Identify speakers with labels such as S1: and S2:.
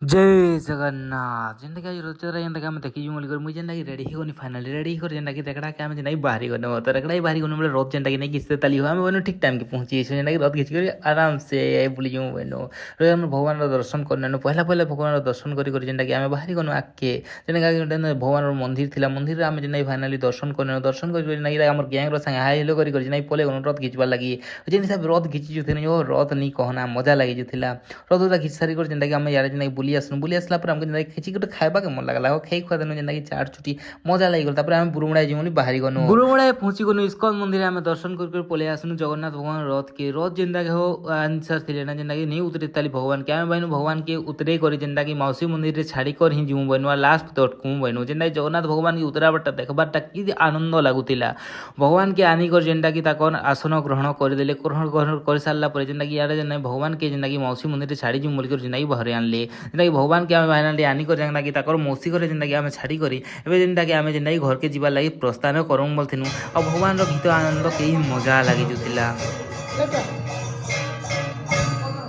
S1: जय जगन्नाथ जेनटा कि रोचर जेनटा कि आम देखी बोलिक मुझे जेनटा कि रेडी होनी फाइनाली रेडी कर जेनटा कि रेकड़ा के आम जेनटा कि बाहरी करने तो रेकड़ा ही बाहरी करने बोले रथ जेनटा कि नहीं घिचते ताली हो आम बनो ठीक टाइम के पहुंची जेनटा कि रथ घिच कर आराम से बुली जाऊँ बनो आम भगवान दर्शन करने पहला पहला भगवान दर्शन कर जेनटा कि आम बाहरी गनु आगे जेनटा कि भगवान मंदिर थिला मंदिर आम जेनटा फाइनाली दर्शन करने दर्शन कर जेनटा कि आम गैंग संगे हाई हेलो कर जेनटा पले गनु रथ घिचबार लगी जेन हिसाब रथ घिची जो रथ नहीं कहना मजा लगी जो रथ घिच सारी जेनटा कि आम यार जेनटा बुली बुली आसला आमको जेनटा खिची गोटे खाइबा के मन लगला खाई खुआ देनु जेनटा कि चाट छुटी मजा लगी तापर आम बुरुमुड़ा जीवन बाहरी गनु बुरुमुड़ा पहुंची गनु इस्कन मंदिर आम दर्शन कर पले आसनु जगन्नाथ भगवान रथ जेनटा कि हो आंसर थे जेनटा कि नहीं उतरे ताली भगवान के आम बहनु भगवान के उतरे कर जेनटा कि मौसी मंदिर रे छाड़ी कर ही जीव बहनु लास्ट तटकू बहनु जेनटा कि जगन्नाथ भगवान की उतराबाटा देखबारटा कि आनंद लगुला भगवान के आनिकर जेनटा कि आसन ग्रहण करदे ग्रहण कर सारा पर जेनटा कि यार जेना भगवान के जेनटा कि मौसी मंदिर छाड़ी जीव बोलिक जेनटा कि बहरे आनले जेनटा कि भगवान के आम फाइनाली आनिकर जेनटा कि मौसी घर जेनटा कि आम छाड़ी करी एवं जेनटा कि आम जेनटा कि घर के जीवार लगी प्रस्थान करूँ बोलथिनु और भगवान गीत आनंद कई मजा लगी जुला।